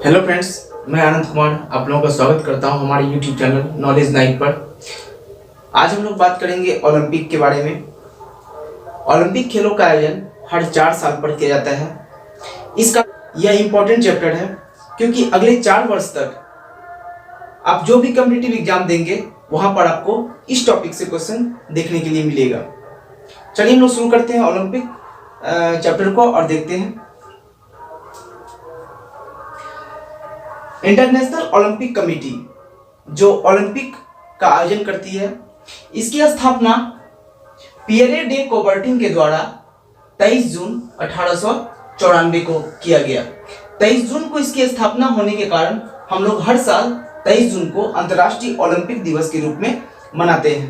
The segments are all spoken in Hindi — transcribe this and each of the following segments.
हेलो फ्रेंड्स, मैं आनंद कुमार आप लोगों का स्वागत करता हूं हमारे यूट्यूब चैनल नॉलेज नाइट पर। आज हम लोग बात करेंगे ओलंपिक के बारे में। ओलंपिक खेलों का आयोजन हर 4 साल पर किया जाता है। इसका यह इम्पोर्टेंट चैप्टर है क्योंकि अगले 4 वर्ष तक आप जो भी कॉम्पिटिटिव एग्जाम देंगे वहां पर आपको इस टॉपिक से क्वेश्चन देखने के लिए मिलेगा। चलिए हम लोग शुरू करते हैं ओलंपिक चैप्टर को और देखते हैं। इंटरनेशनल ओलंपिक कमेटी जो ओलंपिक का आयोजन करती है, इसकी स्थापना पियरे डे कोबर्टिन के द्वारा 23 जून 1894 को किया गया। 23 जून को इसकी स्थापना होने के कारण हम लोग हर साल 23 जून को अंतर्राष्ट्रीय ओलंपिक दिवस के रूप में मनाते हैं।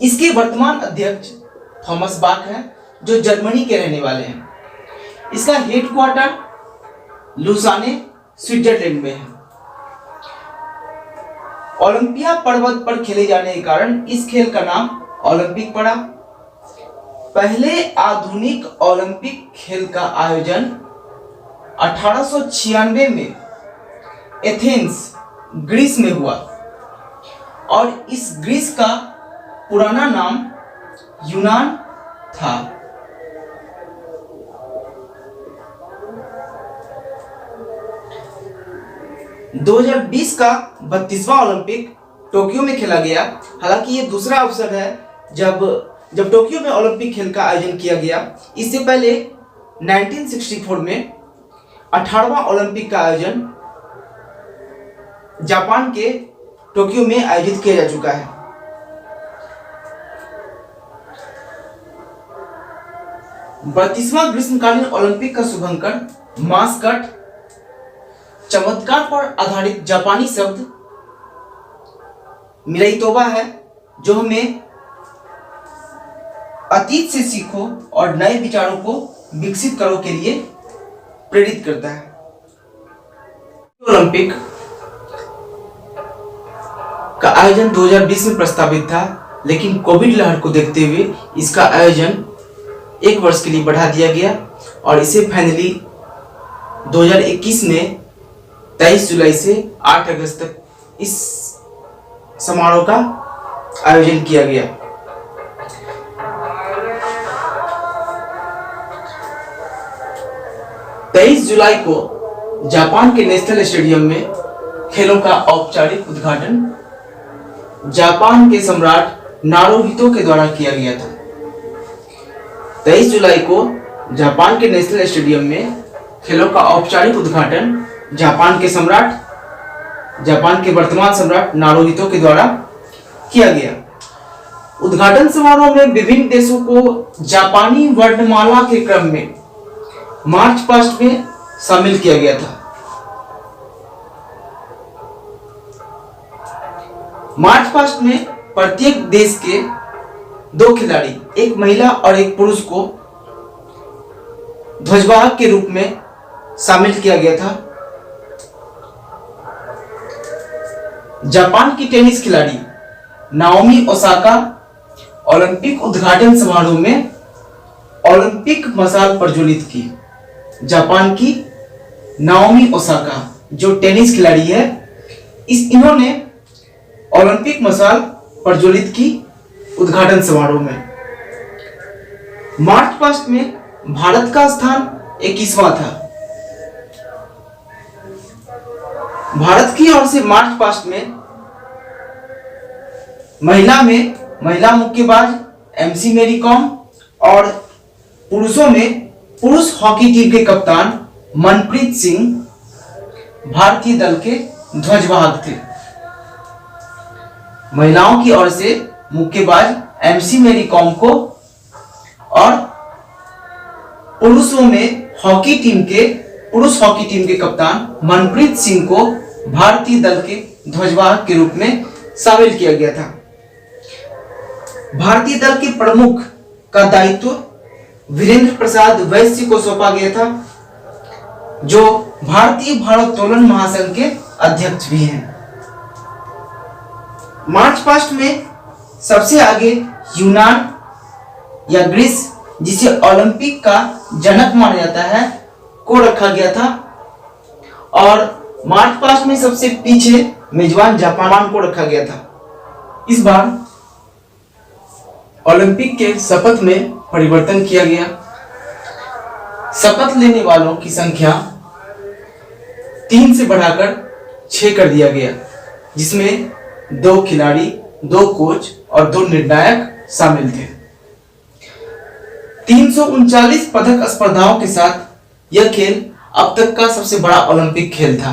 इसके वर्तमान अध्यक्ष थॉमस बाक हैं जो जर्मनी के रहने वाले हैं। इसका हेडक्वार्टर लुसाने स्विट्जरलैंड में है। ओलंपिया पर्वत पर खेले जाने के कारण इस खेल का नाम ओलंपिक पड़ा। पहले आधुनिक ओलंपिक खेल का आयोजन 1896 में एथेंस ग्रीस में हुआ और इस ग्रीस का पुराना नाम यूनान था। 2020 का 32वां ओलंपिक टोक्यो में खेला गया। हालांकि ये दूसरा अवसर है जब टोक्यो में ओलंपिक खेल का आयोजन किया गया। इससे पहले 1964 में 18वां ओलंपिक का आयोजन जापान के टोक्यो में आयोजित किया जा चुका है। बत्तीसवां ग्रीष्मकालीन ओलंपिक का शुभांकन मास्कट चमत्कार पर आधारित जापानी शब्द मिराइतोबा है, जो हमें अतीत से सीखो और नए विचारों को विकसित करो के लिए प्रेरित करता है। ओलंपिक का आयोजन 2020 में प्रस्तावित था, लेकिन कोविड लहर को देखते हुए इसका आयोजन 1 वर्ष के लिए बढ़ा दिया गया और इसे फाइनली 2021 में 23 जुलाई से 8 अगस्त तक इस समारोह का आयोजन किया गया। तेईस जुलाई को जापान के नेशनल स्टेडियम में खेलों का औपचारिक उद्घाटन जापान के सम्राट नारुहितो के द्वारा किया गया था। 23 जुलाई को जापान के नेशनल स्टेडियम में खेलों का औपचारिक उद्घाटन जापान के वर्तमान सम्राट नारुहितो के द्वारा किया गया। उद्घाटन समारोह में विभिन्न देशों को जापानी वर्णमाला के क्रम में मार्च पास्ट में शामिल किया गया था। मार्च पास्ट में प्रत्येक देश के 2 खिलाड़ी, एक महिला और एक पुरुष को ध्वजवाहक के रूप में शामिल किया गया था। जापान की टेनिस खिलाड़ी नाओमी ओसाका ओलंपिक उद्घाटन समारोह में ओलंपिक मशाल प्रज्वलित की। जापान की नाओमी ओसाका जो टेनिस खिलाड़ी है, इन्होंने ओलंपिक मशाल प्रज्वलित की उद्घाटन समारोह में। मार्च पास्ट में भारत का स्थान 21वां था। भारत की ओर से मार्च पास्ट में महिला मुक्केबाज एमसी मैरी कॉम और पुरुषों में पुरुष हॉकी टीम के कप्तान मनप्रीत सिंह भारतीय दल के ध्वजवाहक थे। महिलाओं की ओर से मुक्केबाज एमसी मैरी कॉम को और पुरुष हॉकी टीम के कप्तान मनप्रीत सिंह को भारतीय दल के ध्वजवाहक के रूप में शामिल किया गया था। भारतीय दल के प्रमुख का दायित्व वीरेंद्र प्रसाद वैश्य को सौंपा गया था, जो भारतीय भारोत्तोलन महासंघ के अध्यक्ष भी हैं। मार्च पास्ट में सबसे आगे यूनान या ग्रीस, जिसे ओलंपिक का जनक माना जाता है, को रखा गया था और मार्च पास्ट में सबसे पीछे मेजबान जापान को रखा गया था। इस बार ओलंपिक के शपथ में परिवर्तन किया गया। शपथ लेने वालों की संख्या 3 से बढ़ाकर 6 कर दिया गया, जिसमें 2 खिलाड़ी, 2 कोच और 2 निर्णायक शामिल थे। 339 पदक स्पर्धाओं के साथ यह खेल अब तक का सबसे बड़ा ओलंपिक खेल था।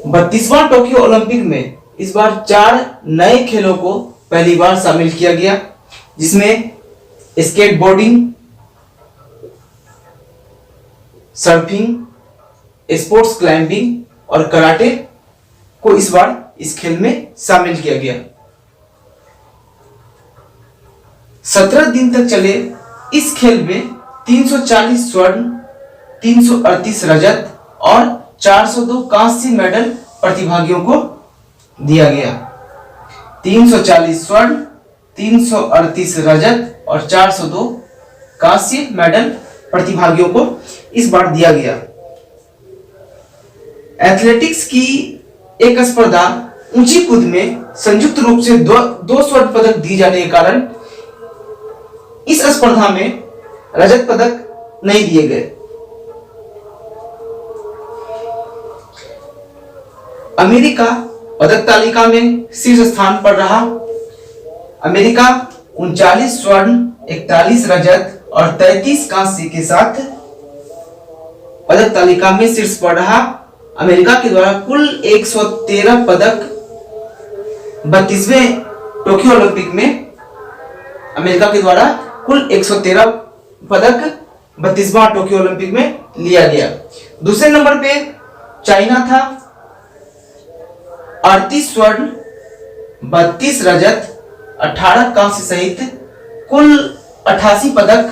32वां टोक्यो ओलंपिक में इस बार 4 नए खेलों को पहली बार शामिल किया गया, जिसमें स्केटबोर्डिंग, सर्फिंग, स्पोर्ट्स क्लाइंबिंग और कराटे को इस बार इस खेल में शामिल किया गया। 17 दिन तक चले इस खेल में 340 स्वर्ण, 338 रजत और 402 कांस्य मेडल प्रतिभागियों को दिया गया। 340 स्वर्ण, 338 रजत और 402 कांस्य मेडल प्रतिभागियों को इस बार दिया गया। एथलेटिक्स की एक स्पर्धा ऊंची कूद में संयुक्त रूप से दो स्वर्ण पदक दिए जाने के कारण इस स्पर्धा में रजत पदक नहीं दिए गए। अमेरिका पदक तालिका में शीर्ष स्थान पर रहा। अमेरिका 39 स्वर्ण, 41 रजत और 33 कांस्य के साथ पदक तालिका में शीर्ष पर रहा। अमेरिका के द्वारा कुल 113 पदक 32वें टोक्यो ओलंपिक में अमेरिका के द्वारा कुल 113 पदक 32वां टोक्यो ओलंपिक में लिया गया। दूसरे नंबर पे चाइना था। 38 स्वर्ण, 32 रजत, 18 कांस्य सहित कुल 88 पदक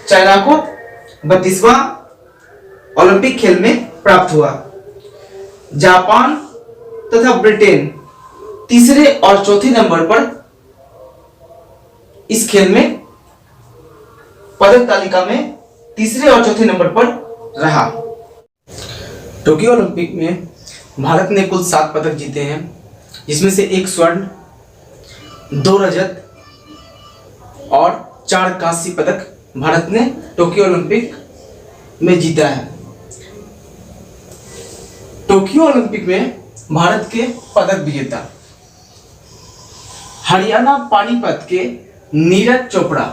चाइना को 32वां ओलंपिक खेल में प्राप्त हुआ। जापान तथा ब्रिटेन तीसरे और चौथे नंबर पर इस खेल में पदक तालिका में तीसरे और चौथे नंबर पर रहा। टोक्यो ओलंपिक में भारत ने कुल 7 पदक जीते हैं, जिसमें से 1 स्वर्ण, 2 रजत और 4 कांस्य पदक भारत ने टोक्यो ओलंपिक में जीता है। टोक्यो ओलंपिक में भारत के पदक विजेता हरियाणा पानीपत के नीरज चोपड़ा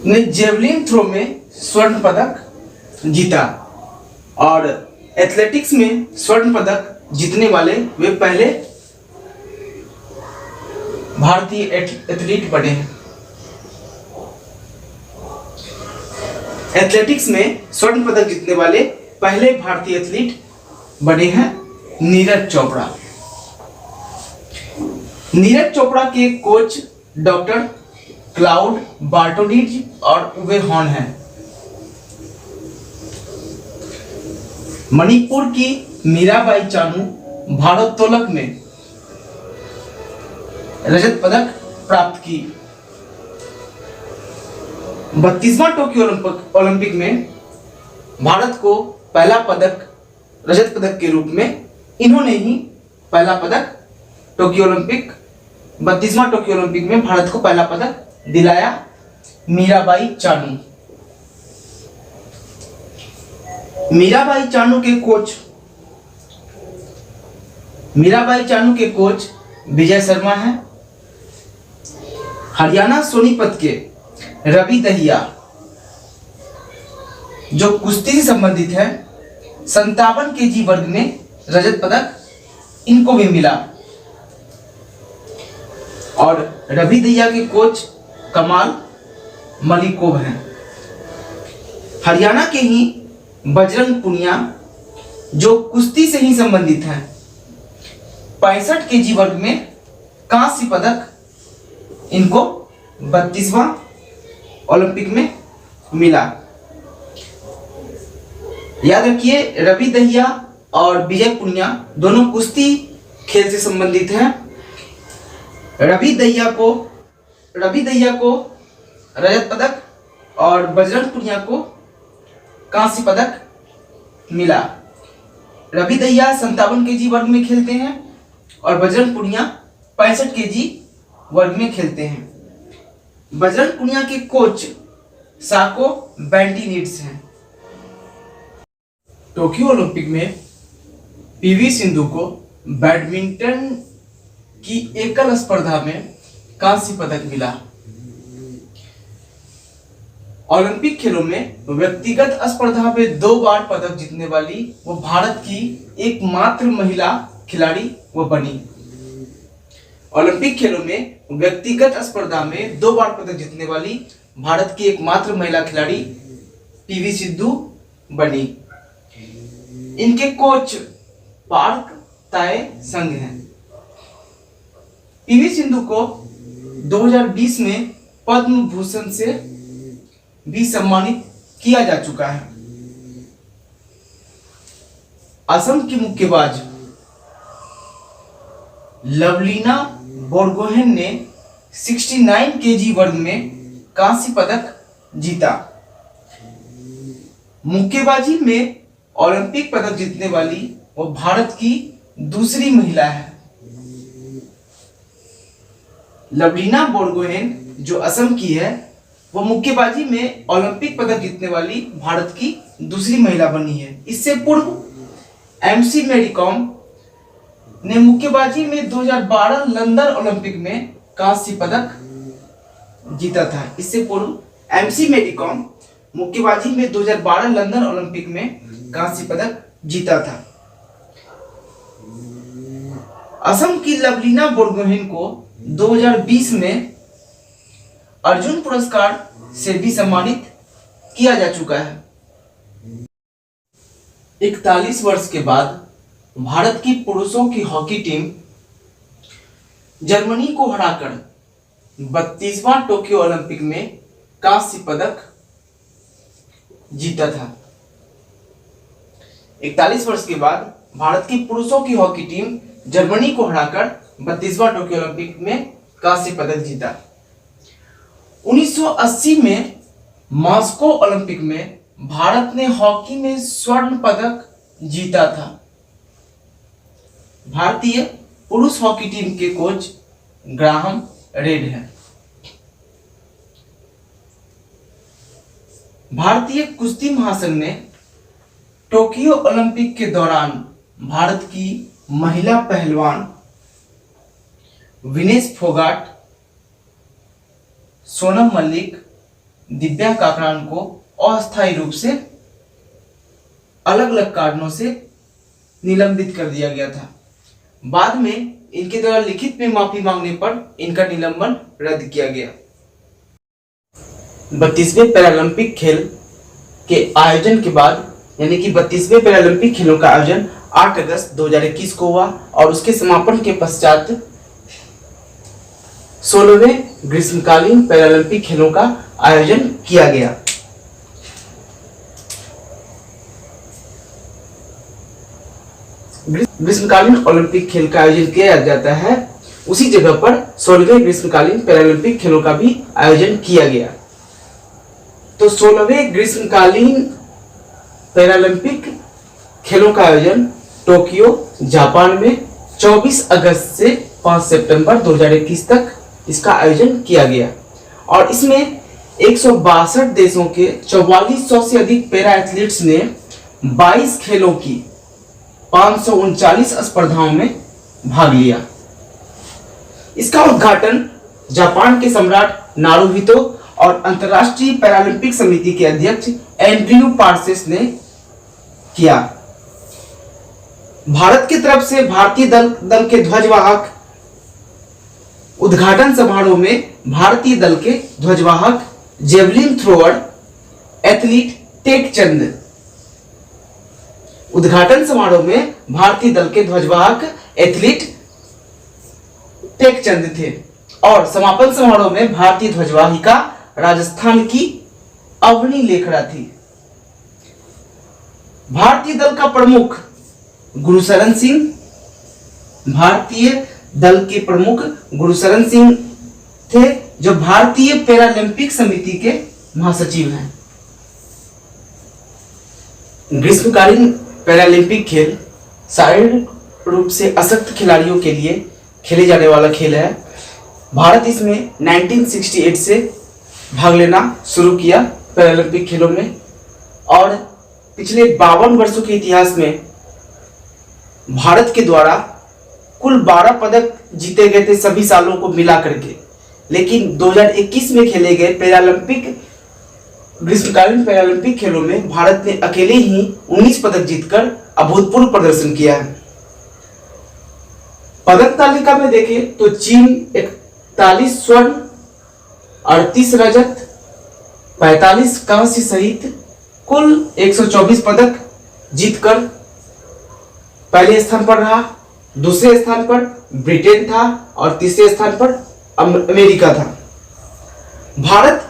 ने जेवलिन थ्रो में स्वर्ण पदक जीता और एथलेटिक्स में स्वर्ण पदक जीतने वाले वे पहले भारतीय एथलीट बने हैं। एथलेटिक्स में स्वर्ण पदक जीतने वाले पहले भारतीय एथलीट बने हैं नीरज चोपड़ा। नीरज चोपड़ा के कोच डॉक्टर क्लाउड बार्टोलिज और उवे हॉर्न हैं। मणिपुर की मीराबाई चानू भारोत्तोलक में रजत पदक प्राप्त की। 32वां टोक्यो ओलंपिक में भारत को पहला पदक रजत पदक के रूप में इन्होंने ही पहला पदक टोक्यो ओलंपिक 32वां टोक्यो ओलंपिक में भारत को पहला पदक दिलाया मीराबाई चानू। मीराबाई चानू के कोच विजय शर्मा हैं। हरियाणा सोनीपत के रवि दहिया जो कुश्ती से संबंधित है 57 केजी वर्ग में रजत पदक इनको भी मिला और रवि दहिया के कोच कमाल मलिकोव हैं। हरियाणा के ही बजरंग पुनिया जो कुश्ती से ही संबंधित हैं 65 केजी वर्ग में कांस्य पदक इनको 32वां ओलंपिक में मिला। याद रखिए रवि दहिया और विजय पुनिया दोनों कुश्ती खेल से संबंधित हैं। रवि दहिया को रजत पदक और बजरंग पुनिया को कांस्य पदक मिला। रवि दहिया 57 केजी वर्ग में खेलते हैं और बजरंग पुनिया 65 केजी वर्ग में खेलते हैं। बजरंग पुनिया के कोच साको बेंटिनिट्स हैं। टोक्यो ओलंपिक में पीवी सिंधु को बैडमिंटन की एकल स्पर्धा में कांस्य पदक मिला। ओलंपिक खेलों में व्यक्तिगत स्पर्धा में 2 बार पदक जीतने वाली वो भारत की एकमात्र महिला खिलाड़ी वो बनी। ओलंपिक खेलों में व्यक्तिगत स्पर्धा में 2 बार पदक जीतने वाली भारत की एकमात्र महिला खिलाड़ी पीवी सिंधु बनी। इनके कोच पार्क ताए संग हैं। पीवी सिंधु को 2020 में पद्म भूषण से भी सम्मानित किया जा चुका है। असम की मुक्केबाज लवलीना बोरगोहेन ने 69 केजी वर्ग में कांस्य पदक जीता। मुक्केबाजी में ओलंपिक पदक जीतने वाली वो भारत की दूसरी महिला है। लवलीना बोरगोहेन जो असम की है वो मुक्केबाजी में ओलंपिक पदक जीतने वाली भारत की दूसरी महिला बनी है। इससे पूर्व एमसी मैरीकॉम ने मुक्केबाजी में 2012 लंदन ओलंपिक में कांस्य पदक जीता था। इससे पूर्व एमसी मैरीकॉम मुक्केबाजी में 2012 लंदन ओलंपिक में कांस्य पदक जीता था। असम की लवलीना बोरगोहेन को 2020 में अर्जुन पुरस्कार से भी सम्मानित किया जा चुका है। 41 वर्ष के बाद भारत की पुरुषों की हॉकी टीम जर्मनी को हराकर 32वां टोक्यो ओलंपिक में कांस्य पदक जीता था। 41 वर्ष के बाद भारत की पुरुषों की हॉकी टीम जर्मनी को हराकर 32वां टोक्यो ओलंपिक में कांस्य पदक जीता। 1980 में मॉस्को ओलंपिक में भारत ने हॉकी में स्वर्ण पदक जीता था। भारतीय पुरुष हॉकी टीम के कोच ग्राहम रेड हैं। भारतीय कुश्ती महासंघ ने टोक्यो ओलंपिक के दौरान भारत की महिला पहलवान विनेश फोगाट, सोनम मलिक, दिव्या काकरान को अस्थायी रूप से अलग अलग कारणों से निलंबित कर दिया गया था। बाद में इनके द्वारा लिखित में माफी मांगने पर इनका निलंबन रद्द किया गया। 32वें पैरालंपिक खेल के आयोजन के बाद यानी कि 32वें पैरालंपिक खेलों का आयोजन 8 अगस्त 2021 को हुआ और उसके समापन के पश्चात 16वें ग्रीष्मकालीन पैरालंपिक खेलों का आयोजन किया गया। ग्रीष्मकालीन ओलंपिक खेल का आयोजन किया जाता है उसी जगह पर 16वें ग्रीष्मकालीन पैरालंपिक खेलों का भी आयोजन किया गया। तो 16वें ग्रीष्मकालीन पैरालंपिक खेलों का आयोजन टोक्यो जापान में 24 अगस्त से 5 सितंबर 2021 तक इसका आयोजन किया गया और इसमें 162 देशों के 4400 से अधिक पैरा एथलीट्स ने 22 खेलों की 539 स्पर्धाओं में भाग लिया। इसका उद्घाटन जापान के सम्राट नारुहितो और अंतर्राष्ट्रीय पैरालंपिक समिति के अध्यक्ष एंड्रयू पार्सेस ने किया। भारत की तरफ से भारतीय दल के ध्वजवाहक उद्घाटन समारोह में भारतीय दल के ध्वजवाहक जेवलिन थ्रोअर एथलीट टेकचंद उद्घाटन समारोह में भारतीय दल के ध्वजवाहक एथलीट टेकचंद थे और समापन समारोह में भारतीय ध्वजवाहिका राजस्थान की अवनी लेखरा थी। भारतीय दल का प्रमुख गुरुशरण सिंह भारतीय दल के प्रमुख गुरुशरण सिंह थे जो भारतीय पैरालंपिक समिति के महासचिव हैं। ग्रीष्मकालीन पैरालंपिक खेल शारीरिक रूप से अशक्त खिलाड़ियों के लिए खेले जाने वाला खेल है। भारत इसमें 1968 से भाग लेना शुरू किया पैरालंपिक खेलों में, और पिछले 52 वर्षों के इतिहास में भारत के द्वारा कुल 12 पदक जीते गए थे सभी सालों को मिला करके। लेकिन 2021 में खेले गए ग्रीष्मकालीन पैरालंपिक खेलों में भारत ने अकेले ही 19 पदक जीतकर अभूतपूर्व प्रदर्शन किया है। पदक तालिका में देखें तो चीन 41 स्वर्ण, 38 रजत, 45 कांस्य सहित कुल 124 पदक जीतकर पहले स्थान पर रहा। दूसरे स्थान पर ब्रिटेन था और तीसरे स्थान पर अमेरिका था। भारत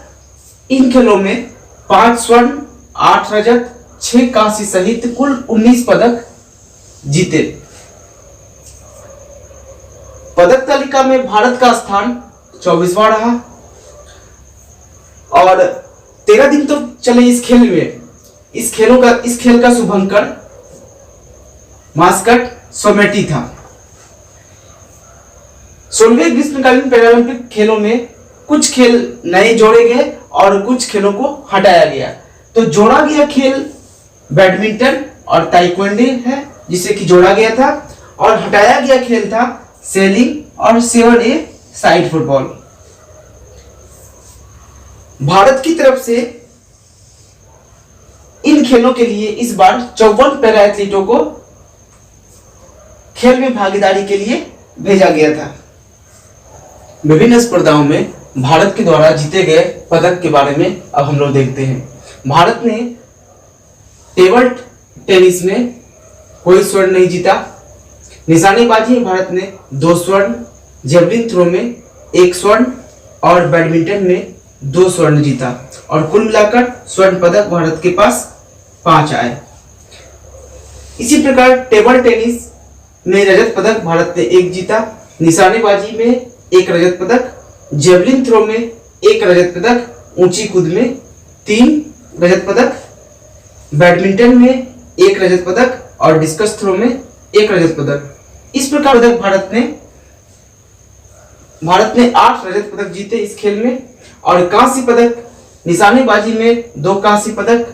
इन खेलों में 5 स्वर्ण, 8 रजत, 6 कांस्य सहित कुल 19 पदक जीते। पदक तालिका में भारत का स्थान 24वां रहा। और 13 दिन तो चले इस खेल में। इस खेल का शुभंकर मास्कट सोमेटी था। 16वें ग्रीष्मकालीन पैरालंपिक खेलों में कुछ खेल नए जोड़े गए और कुछ खेलों को हटाया गया। तो जोड़ा गया खेल बैडमिंटन और ताइक्वांडो है, जिसे कि जोड़ा गया था, और हटाया गया खेल था सेलिंग और 7A साइड फुटबॉल। भारत की तरफ से इन खेलों के लिए इस बार 54 पैरा एथलीटों को खेल में भागीदारी के लिए भेजा गया था। विभिन्न स्पर्धाओं में भारत के द्वारा जीते गए पदक के बारे में अब हम लोग देखते हैं। भारत ने टेबल टेनिस में कोई स्वर्ण नहीं जीता। निशानेबाजी में भारत ने 2 स्वर्ण, जेवलिन थ्रो में 1 स्वर्ण और बैडमिंटन में 2 स्वर्ण जीता, और कुल मिलाकर स्वर्ण पदक भारत के पास 5 आए। इसी प्रकार टेबल टेनिस में रजत पदक भारत ने 1 जीता, निशानेबाजी में 1 रजत पदक, जेवलिन थ्रो में 1 रजत पदक, ऊंची कूद में 3 रजत पदक, बैडमिंटन में 1 रजत पदक और डिस्कस थ्रो में 1 रजत पदक। इस प्रकार भारत ने 8 रजत पदक जीते इस खेल में। और कांस्य पदक निशानेबाजी में 2 कांस्य पदक,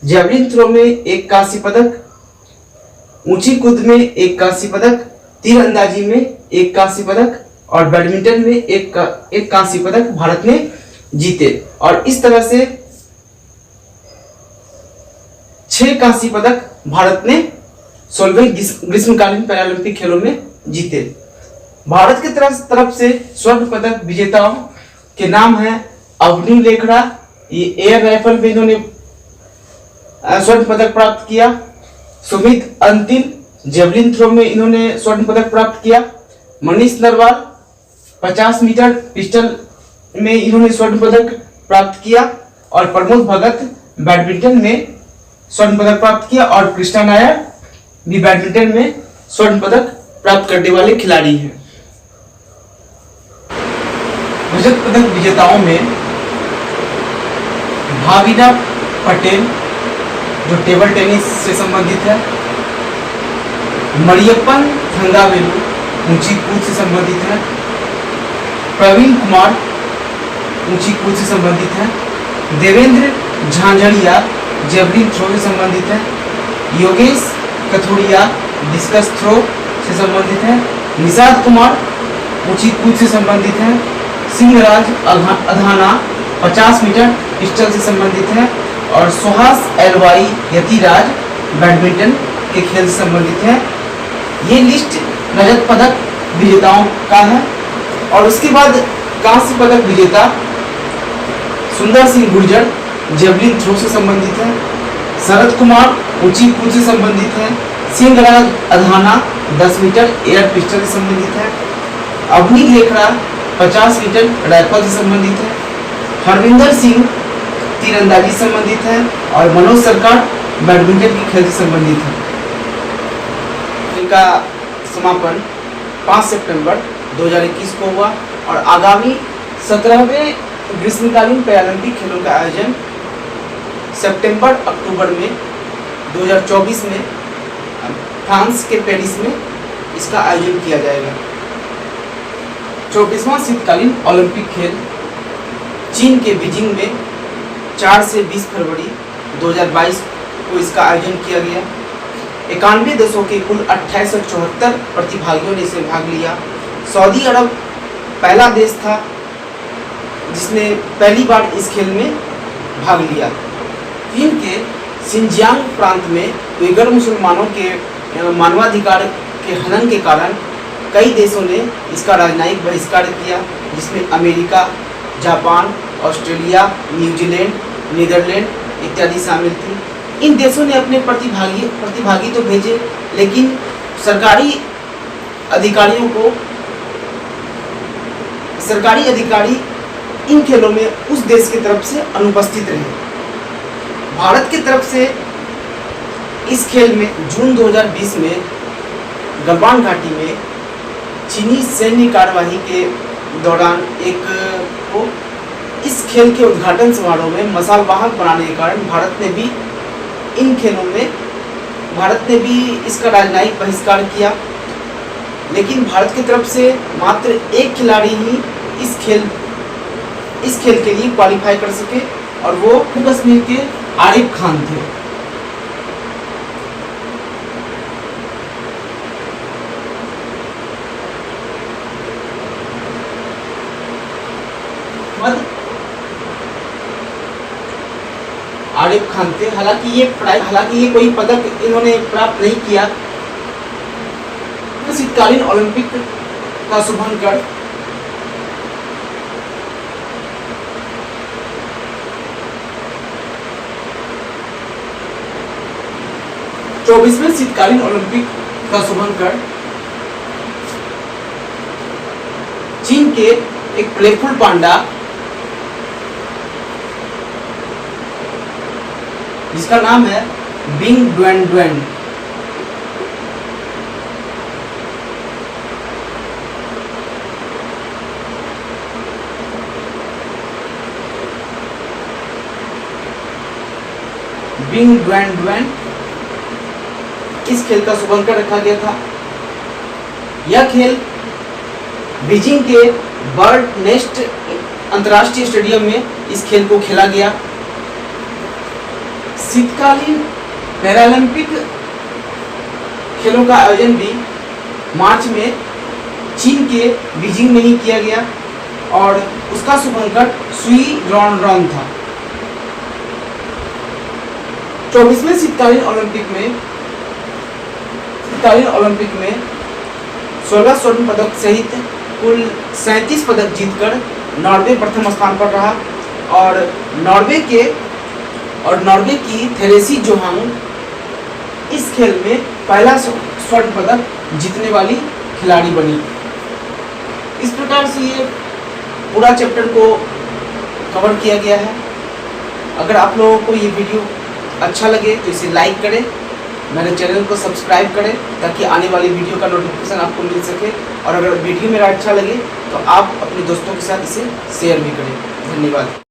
जेवलिन थ्रो में 1 कांस्य पदक, ऊंची कूद में 1 कांस्य पदक, तीरंदाजी में 1 कांस्य पदक और बैडमिंटन में एक कांस्य पदक भारत ने जीते। और इस तरह से 6 कांस्य पदक भारत ने 16वें ग्रीष्मकालीन पैरालंपिक खेलों में जीते। भारत की तरफ से स्वर्ण पदक विजेताओं के नाम हैं अवनी लेखड़ा, ये एयर राइफल में इन्होंने स्वर्ण पदक प्राप्त किया। सुमित अंतिम जेवलिन थ्रो में इन्होंने स्वर्ण पदक प्राप्त किया। मनीष नरवाल 50 मीटर पिस्टल में इन्होंने स्वर्ण पदक प्राप्त किया। और प्रमोद भगत बैडमिंटन में स्वर्ण पदक प्राप्त किया। और कृष्णा नायर भी बैडमिंटन में स्वर्ण पदक प्राप्त करने वाले खिलाड़ी हैं। रजत पदक विजेताओं में भाविना पटेल जो टेबल टेनिस से संबंधित है, मरियप्पन थंगावेलु ऊंची कूद से संबंधित है, प्रवीण कुमार ऊंची कूद से संबंधित है, देवेंद्र झांझड़िया जेवलिन थ्रो से संबंधित है, योगेश कथोड़िया डिस्कस थ्रो से संबंधित है, निषाद कुमार ऊंची कूद से संबंधित है, सिंहराज अधाना 50 मीटर पिस्टल से संबंधित है और सुहास एलवाई यतिराज बैडमिंटन के खेल से संबंधित है। ये लिस्ट रजत पदक विजेताओं का है। और उसके बाद कांस्य पदक विजेता सुंदर सिंह गुर्जर जेवलिन थ्रो से संबंधित है, शरद कुमार ऊंची कूद से संबंधित है, Singhraj Adhana 10 metre air pistol से संबंधित है, अवनी लेखड़ा 50 मीटर राइफल से संबंधित है, हरविंदर सिंह तीरंदाजी से संबंधित है और मनोज सरकार बैडमिंटन के खेल से संबंधित है। इनका समापन 5 सितंबर 2021 को हुआ और आगामी 17वें ग्रीष्मकालीन पैरालंपिक खेलों का आयोजन सितंबर अक्टूबर में 2024 में फ्रांस के पेरिस में इसका आयोजन किया जाएगा। 24वां शीतकालीन ओलंपिक खेल चीन के बीजिंग में 4 से 20 फरवरी 2022 को इसका आयोजन किया गया। 91 देशों के कुल 2874 प्रतिभागियों ने इसमें भाग लिया। सऊदी अरब पहला देश था जिसने पहली बार इस खेल में भाग लिया। चीन के सिंजियांग प्रांत में उइगर मुसलमानों के मानवाधिकार के हनन के कारण कई देशों ने इसका राजनयिक बहिष्कार किया, जिसमें America, Japan, Australia, New Zealand, Netherland इत्यादि शामिल थी। इन देशों ने अपने प्रतिभागी तो भेजे, लेकिन सरकारी अधिकारी इन खेलों में उस देश की तरफ से अनुपस्थित रहे। भारत की तरफ से इस खेल में जून 2020 में गलवान घाटी में चीनी सैन्य कार्यवाही के दौरान इस खेल के उद्घाटन समारोह में मसाल वाहक बनाने के कारण भारत ने भी इसका राजनयिक बहिष्कार किया। लेकिन भारत की तरफ से मात्र एक खिलाड़ी ही इस खेल के लिए क्वालिफाई कर सके और वो कश्मीर के आरिफ खान थे। आरिफ खान थे। हालांकि ये कोई पदक इन्होंने प्राप्त नहीं किया। शीतकालीन ओलंपिक का शुभारंभ 24वें शीतकालीन ओलंपिक का शुभारंभ चीन के एक प्लेफुल पांडा जिसका नाम है बिंग ड्वेन इस खेल का शुभारंभ रखा गया था। यह खेल बीजिंग के बर्ड नेस्ट अंतर्राष्ट्रीय स्टेडियम में इस खेल को खेला गया। शीतकालीन पैरालंपिक खेलों का आयोजन भी मार्च में चीन के बीजिंग में ही किया गया और उसका शुभारंभ सुई रॉन था। 24वें शीतकालीन ओलंपिक में 16 स्वर्ण पदक सहित कुल 37 पदक जीतकर नॉर्वे प्रथम स्थान पर रहा और नॉर्वे की थेरेसी जोहांग इस खेल में पहला स्वर्ण पदक जीतने वाली खिलाड़ी बनी। इस प्रकार से ये पूरा चैप्टर को कवर किया गया है। अगर आप लोगों को ये वीडियो अच्छा लगे तो इसे लाइक करें, मेरे चैनल को सब्सक्राइब करें ताकि आने वाली वीडियो का नोटिफिकेशन आपको मिल सके। और अगर वीडियो मेरा अच्छा लगे तो आप अपने दोस्तों के साथ इसे शेयर भी करें। धन्यवाद।